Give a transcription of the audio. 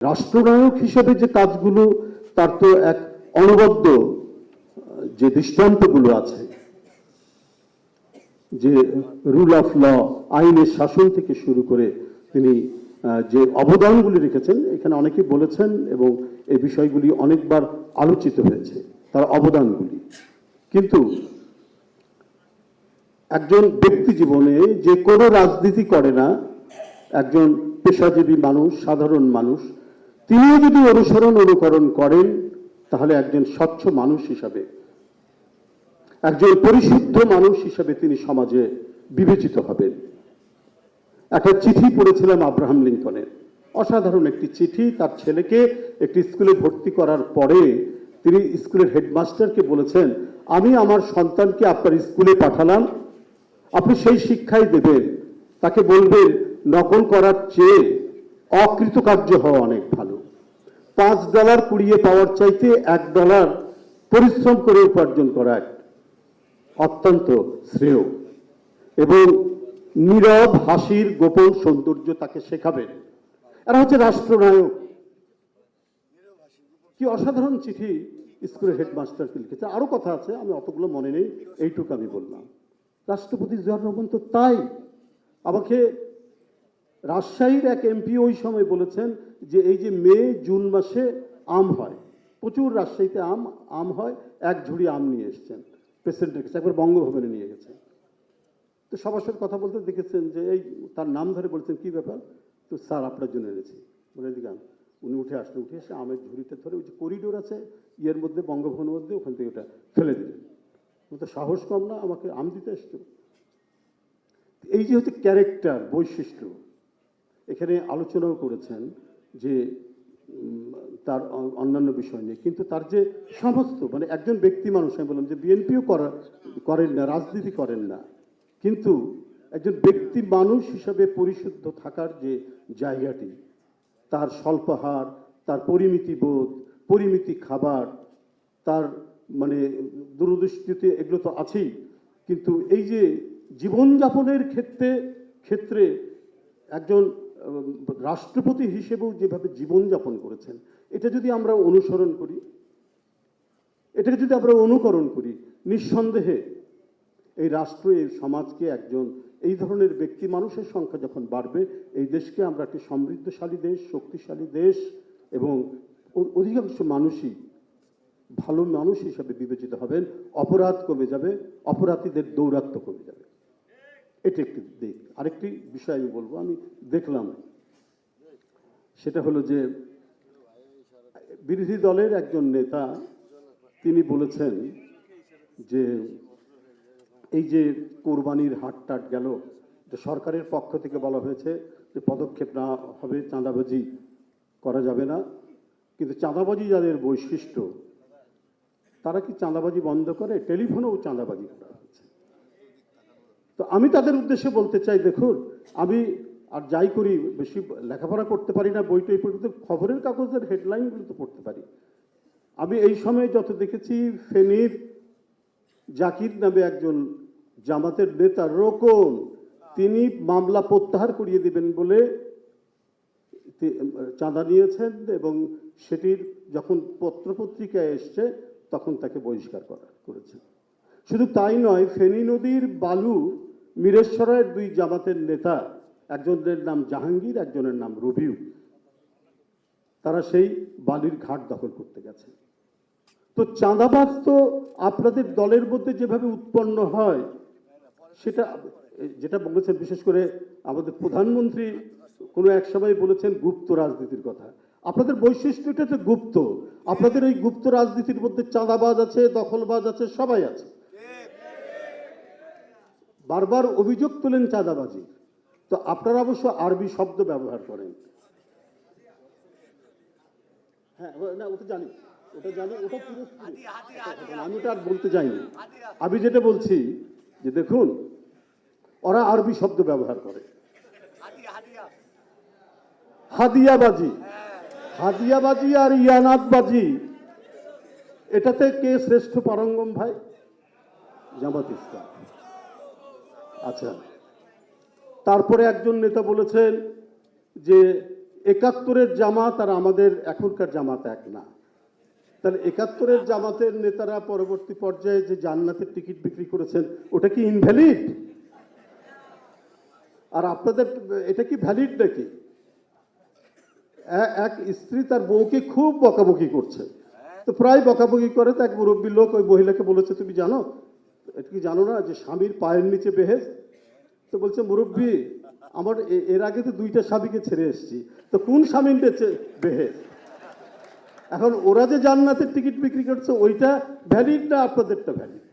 রাষ্ট্রনায়ক হিসেবে যে কাজগুলো, তার তো এক অনবদ্য যে দৃষ্টান্তগুলো আছে, যে রুল অফ ল, আইনের শাসন থেকে শুরু করে তিনি যে অবদানগুলি রেখেছেন, এখানে অনেকেই বলেছেন এবং এই বিষয়গুলি অনেকবার আলোচিত হয়েছে, তার অবদানগুলি। কিন্তু একজন ব্যক্তি জীবনে যে কোনো রাজনীতি করে না, একজন পেশাজীবী মানুষ, সাধারণ মানুষ, তিনিও যদি অনুকরণ করেন, তাহলে একজন স্বচ্ছ মানুষ হিসাবে, একজন পরিশুদ্ধ মানুষ হিসাবে তিনি সমাজে বিবেচিত হবেন। একটা চিঠি পড়েছিলাম আব্রাহাম লিঙ্কনের, অসাধারণ একটি চিঠি। তার ছেলেকে একটি স্কুলে ভর্তি করার পরে তিনি স্কুলের হেডমাস্টারকে বলেছেন, আমি আমার সন্তানকে আপনার স্কুলে পাঠালাম, আপনি সেই শিক্ষাই দেবেন। তাকে বলবেন নকল করার চেয়ে অকৃতকার্য হওয়া অনেক ভালো। $5 কুড়িয়ে পাওয়ার চাইতে $1 পরিশ্রম করে উপার্জন করা অত্যন্ত শ্রেয়। এবং নীরব হাসির গোপন সৌন্দর্য তাকে শেখাবেন। এরা হচ্ছে রাষ্ট্রনায়ক। কি অসাধারণ চিঠি স্কুলের হেডমাস্টারকে লিখেছে। আরো কথা আছে, আমি অতগুলো মনে নেই, এইটুকু আমি বললাম। রাষ্ট্রপতি জিয়াউর রহমান তো তাই। আমাকে রাজশাহীর এক এমপি ওই সময় বলেছেন যে এই যে মে জুন মাসে আম হয়, প্রচুর রাজশাহীতে আম হয়, এক ঝুড়ি আম নিয়ে এসছেন প্রেসিডেন্টের কাছে, একবার বঙ্গভবনে নিয়ে গেছেন। তো সবার সাথে কথা বলতে দেখেছেন যে এই তার নাম ধরে বলছেন কি ব্যাপার, তো স্যার আপনার জন্য এনেছি বলে দিলাম। উনি উঠে এসে আমের ঝুড়িটা ধরে ওই যে করিডোর আছে ইয়ের মধ্যে, বঙ্গভবনের মধ্যে, ওখান থেকে ওটা ফেলে দিলেন। তো সাহস কম না, আমাকে আম দিতে এসছো। এই যে হচ্ছে ক্যারেক্টার, বৈশিষ্ট্য, এখানে আলোচনাও করেছেন যে তার অন্যান্য বিষয় নিয়ে, কিন্তু তার যে সমস্ত মানে একজন ব্যক্তি মানুষ, আমি বললাম যে বিএনপিও করেন না, রাজনীতি করেন না, কিন্তু একজন ব্যক্তি মানুষ হিসাবে পরিশুদ্ধ থাকার যে জায়গাটি, তার স্বল্পাহার, তার পরিমিতি বোধ, পরিমিতি খাবার, তার মানে দূরদৃষ্টিতে, এগুলো তো আছেই। কিন্তু এই যে জীবনযাপনের ক্ষেত্রে একজন রাষ্ট্রপতি হিসেবেও যেভাবে জীবনযাপন করেছেন, এটা যদি আমরা অনুসরণ করি, এটাকে যদি আমরা অনুকরণ করি, নিঃসন্দেহে এই রাষ্ট্র, এই সমাজকে একজন এই ধরনের ব্যক্তি মানুষের সংখ্যা যখন বাড়বে, এই দেশকে আমরা একটি সমৃদ্ধশালী দেশ, শক্তিশালী দেশ এবং অধিকাংশ মানুষই ভালো মানুষ হিসাবে বিবেচিত হবেন। অপরাধ কমে যাবে, অপরাধীদের দৌরাত্ম্য কমে যাবে। এটা একটি দিক। আরেকটি বিষয় আমি বলবো, আমি দেখলাম, সেটা হলো যে বিরোধী দলের একজন নেতা তিনি বলেছেন যে এই যে কোরবানির হাট গেল, সরকারের পক্ষ থেকে বলা হয়েছে যে পদক্ষেপ না হবে, চাঁদাবাজি করা যাবে না, কিন্তু চাঁদাবাজি যাদের বৈশিষ্ট্য, তারা কি চাঁদাবাজি বন্ধ করে? টেলিফোনেও চাঁদাবাজি করা হচ্ছে। তো আমি তাদের উদ্দেশ্যে বলতে চাই, দেখুন, আমি আর যাই করি, বেশি লেখাপড়া করতে পারি না, বইটই পড়ি, কিন্তু খবরের কাগজের হেডলাইনগুলো তো পড়তে পারি। আমি এই সময়ে যত দেখেছি, ফেনীর জাকির নামে একজন জামাতের নেতা রোকন, তিনি মামলা প্রত্যাহার করিয়ে দিবেন বলে চাঁদা নিয়েছেন এবং সেটির যখন পত্রপত্রিকায় এসছে তখন তাকে বহিষ্কার করেছেন। শুধু তাই নয়, ফেনী নদীর বালু মিরেশ্বরের 2 জামাতের নেতা, একজনের নাম জাহাঙ্গীর, একজনের নাম রবিউ, তারা সেই বালির ঘাট দখল করতে গেছে। তো চাঁদাবাজ তো আপনাদের দলের মধ্যে যেভাবে উৎপন্ন হয়, সেটা যেটা বলেছেন, বিশেষ করে আমাদের প্রধানমন্ত্রী কোনো এক সময় বলেছেন গুপ্ত রাজনীতির কথা। আপনাদের বৈশিষ্ট্যটা তো গুপ্ত। আপনাদের এই গুপ্ত রাজনীতির মধ্যে চাঁদাবাজ আছে, দখলবাজ আছে, সবাই আছে। বারবার অভিযোগ তোলেন চাঁদাবাজি, তো আপনারা অবশ্য আরবি শব্দ ব্যবহার করেন। হ্যাঁ, না, ওটা জানি, ওটা পুরো, আমি ওটা আর বলতে চাইনি। আমি যেটা বলছি যে দেখুন, ওরা আরবি শব্দ ব্যবহার করে, হাদিয়াবাজি আর ইয়ানাতবাজি, এটাতে কে শ্রেষ্ঠ পারঙ্গম ভাই? জামাত ইসলাম। আচ্ছা, তারপরে একজন নেতা বলেছেন যে একাত্তরের জামাত আর আমাদের এখনকার জামাত এক না। তাহলে একাত্তরের জামাতের নেতারা পরবর্তী পর্যায়ে যে জান্নাতের টিকিট বিক্রি করেছেন ওটা কি ইনভ্যালিড? আর আপনাদের এটা কি ভ্যালিড নাকি? এক স্ত্রী তার বউকে খুব বকাবকি করছে, তো প্রায় বকাবকি করে, তো এক মুরব্বী লোক ওই মহিলাকে বলেছে, তুমি জানো, এটা কি জানো না যে স্বামীর পায়ের নিচে বেহেশত? তো বলছে, মুরব্বী আমার এর আগে তো 2টা স্বামীকে ছেড়ে এসেছি, তো কোন স্বামীর নিচে বেহেশত? এখন ওরা যে জান্নাতের টিকিট বিক্রি করছে ওইটা ভ্যালিড না আপনাদেরটা ভ্যালিড?